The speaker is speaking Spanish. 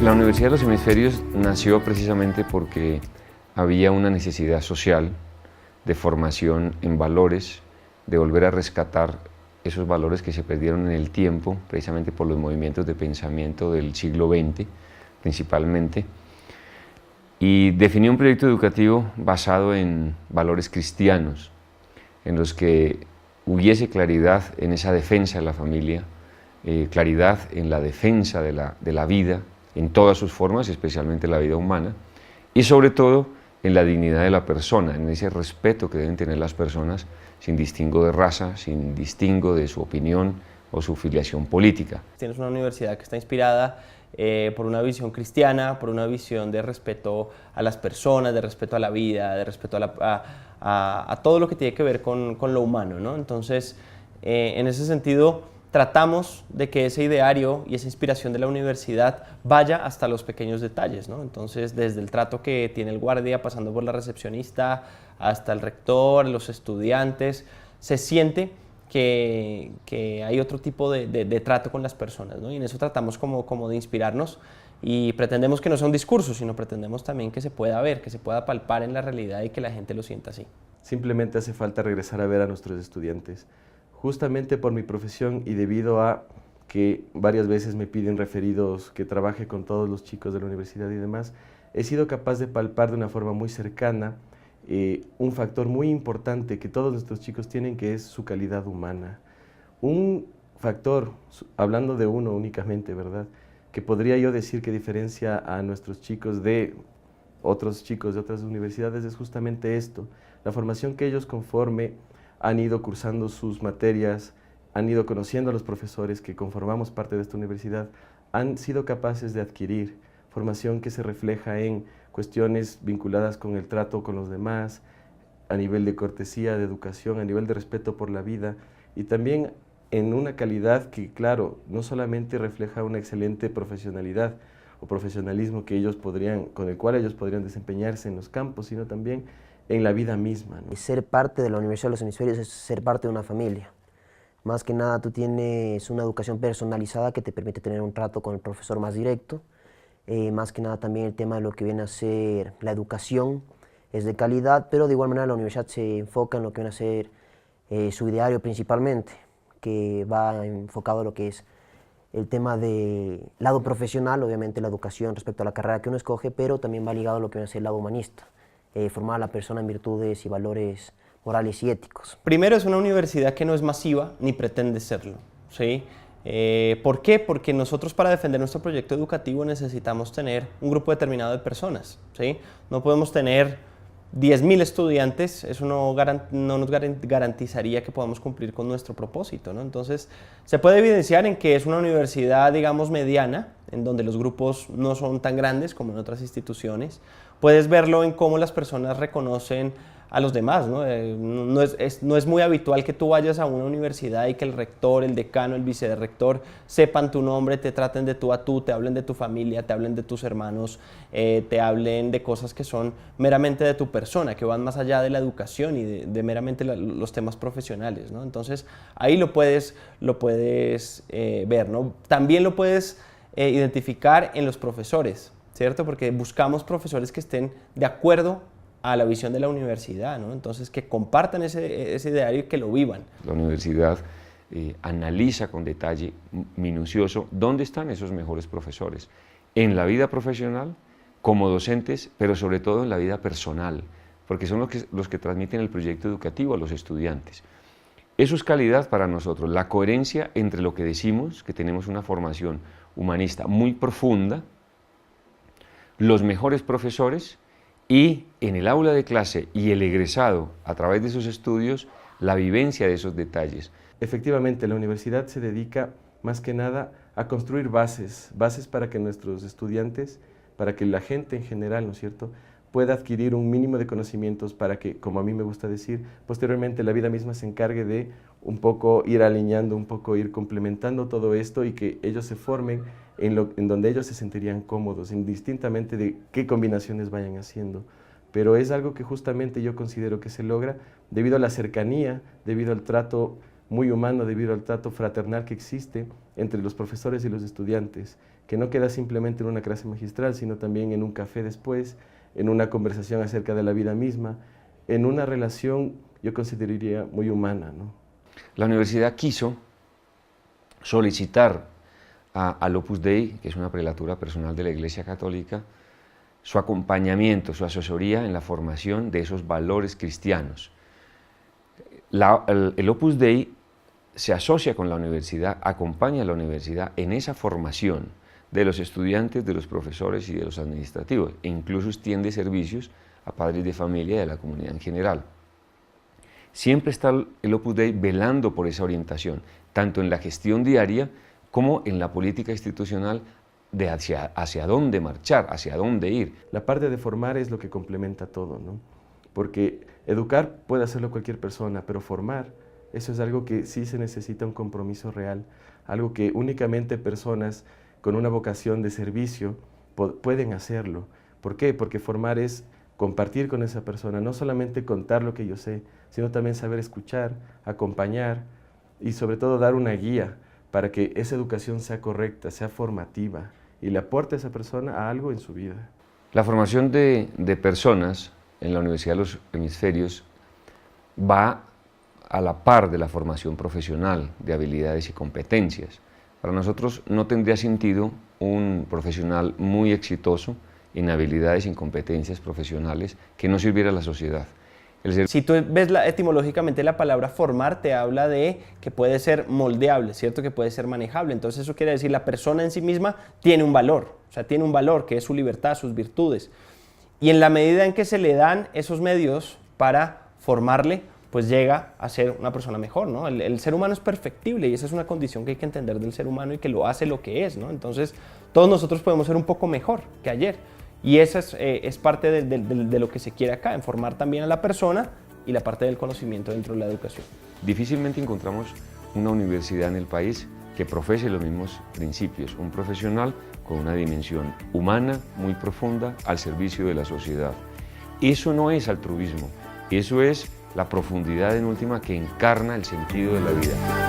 La Universidad de los Hemisferios nació precisamente porque había una necesidad social de formación en valores, de volver a rescatar esos valores que se perdieron en el tiempo, precisamente por los movimientos de pensamiento del siglo XX, principalmente, y definió un proyecto educativo basado en valores cristianos, en los que hubiese claridad en esa defensa de la familia, claridad en la defensa de la vida, en todas sus formas, especialmente la vida humana, y sobre todo en la dignidad de la persona, en ese respeto que deben tener las personas sin distingo de raza, sin distingo de su opinión o su filiación política. Tienes una universidad que está inspirada por una visión cristiana, por una visión de respeto a las personas, de respeto a la vida, de respeto a todo lo que tiene que ver con lo humano, ¿no? Entonces, en ese sentido, tratamos de que ese ideario y esa inspiración de la universidad vaya hasta los pequeños detalles, ¿no? Entonces, desde el trato que tiene el guardia, pasando por la recepcionista, hasta el rector, los estudiantes, se siente que hay otro tipo de trato con las personas, ¿no? Y en eso tratamos como de inspirarnos y pretendemos que no sea un discurso, sino pretendemos también que se pueda ver, que se pueda palpar en la realidad y que la gente lo sienta así. Simplemente hace falta regresar a ver a nuestros estudiantes. Justamente por mi profesión y debido a que varias veces me piden referidos que trabaje con todos los chicos de la universidad y demás, he sido capaz de palpar de una forma muy cercana un factor muy importante que todos nuestros chicos tienen, que es su calidad humana. Un factor, hablando de uno únicamente, ¿verdad?, que podría yo decir que diferencia a nuestros chicos de otros chicos de otras universidades es justamente esto, la formación que ellos conforme han ido cursando sus materias, han ido conociendo a los profesores que conformamos parte de esta universidad, han sido capaces de adquirir formación que se refleja en cuestiones vinculadas con el trato con los demás, a nivel de cortesía, de educación, a nivel de respeto por la vida y también en una calidad que, claro, no solamente refleja una excelente profesionalidad o profesionalismo que ellos con el cual ellos podrían desempeñarse en los campos, sino también en la vida misma, ¿no? Ser parte de la Universidad de los Hemisferios es ser parte de una familia. Más que nada tú tienes una educación personalizada que te permite tener un trato con el profesor más directo. Más que nada también el tema de lo que viene a ser la educación es de calidad, pero de igual manera la universidad se enfoca en lo que viene a ser su ideario principalmente, que va enfocado a lo que es el tema del lado profesional, obviamente la educación respecto a la carrera que uno escoge, pero también va ligado a lo que viene a ser el lado humanista. Formar a la persona en virtudes y valores morales y éticos. Primero, es una universidad que no es masiva ni pretende serlo, ¿sí? ¿Por qué? Porque nosotros para defender nuestro proyecto educativo necesitamos tener un grupo determinado de personas, ¿sí? No podemos tener 10.000 estudiantes, eso no nos garantizaría que podamos cumplir con nuestro propósito, ¿no? Entonces, se puede evidenciar en que es una universidad, digamos, mediana, en donde los grupos no son tan grandes como en otras instituciones. Puedes verlo en cómo las personas reconocen a los demás, ¿no? No es muy habitual que tú vayas a una universidad y que el rector, el decano, el vicerrector sepan tu nombre, te traten de tú a tú, te hablen de tu familia, te hablen de tus hermanos, te hablen de cosas que son meramente de tu persona, que van más allá de la educación y de meramente los temas profesionales, ¿no? Entonces ahí lo puedes ver, ¿no? También lo puedes identificar en los profesores, ¿cierto? Porque buscamos profesores que estén de acuerdo a la visión de la universidad, ¿no? Entonces, que compartan ese ideario y que lo vivan. La universidad analiza con detalle minucioso dónde están esos mejores profesores, en la vida profesional, como docentes, pero sobre todo en la vida personal, porque son los que transmiten el proyecto educativo a los estudiantes. Eso es calidad para nosotros, la coherencia entre lo que decimos, que tenemos una formación humanista muy profunda, los mejores profesores, y en el aula de clase y el egresado, a través de esos estudios, la vivencia de esos detalles. Efectivamente, la universidad se dedica más que nada a construir bases para que nuestros estudiantes, para que la gente en general, ¿no es cierto?, pueda adquirir un mínimo de conocimientos para que, como a mí me gusta decir, posteriormente la vida misma se encargue de un poco ir alineando, un poco ir complementando todo esto y que ellos se formen en donde ellos se sentirían cómodos, indistintamente de qué combinaciones vayan haciendo. Pero es algo que justamente yo considero que se logra debido a la cercanía, debido al trato muy humano debido al trato fraternal que existe entre los profesores y los estudiantes, que no queda simplemente en una clase magistral, sino también en un café después, en una conversación acerca de la vida misma, en una relación, yo consideraría, muy humana, ¿no? La universidad quiso solicitar al Opus Dei, que es una prelatura personal de la Iglesia Católica, su acompañamiento, su asesoría en la formación de esos valores cristianos. El Opus Dei se asocia con la universidad, acompaña a la universidad en esa formación de los estudiantes, de los profesores y de los administrativos, e incluso extiende servicios a padres de familia y a la comunidad en general. Siempre está el Opus Dei velando por esa orientación, tanto en la gestión diaria como en la política institucional de hacia dónde marchar, hacia dónde ir. La parte de formar es lo que complementa todo, ¿no? Porque educar puede hacerlo cualquier persona, pero formar, eso es algo que sí se necesita un compromiso real, algo que únicamente personas con una vocación de servicio pueden hacerlo. ¿Por qué? Porque formar es compartir con esa persona, no solamente contar lo que yo sé, sino también saber escuchar, acompañar y sobre todo dar una guía para que esa educación sea correcta, sea formativa y le aporte a esa persona a algo en su vida. La formación de personas en la Universidad de los Hemisferios va a la par de la formación profesional de habilidades y competencias. Para nosotros no tendría sentido un profesional muy exitoso en habilidades y competencias profesionales que no sirviera a la sociedad. Si tú ves etimológicamente la palabra formar, te habla de que puede ser moldeable, ¿cierto? Que puede ser manejable. Entonces eso quiere decir la persona en sí misma tiene un valor, o sea, tiene un valor que es su libertad, sus virtudes. Y en la medida en que se le dan esos medios para formarle, pues llega a ser una persona mejor, ¿no? El ser humano es perfectible y esa es una condición que hay que entender del ser humano y que lo hace lo que es, ¿no? Entonces todos nosotros podemos ser un poco mejor que ayer. Y esa es parte de lo que se quiere acá, en formar también a la persona y la parte del conocimiento dentro de la educación. Difícilmente encontramos una universidad en el país que profese los mismos principios, un profesional con una dimensión humana muy profunda al servicio de la sociedad. Eso no es altruismo, eso es la profundidad en última que encarna el sentido de la vida.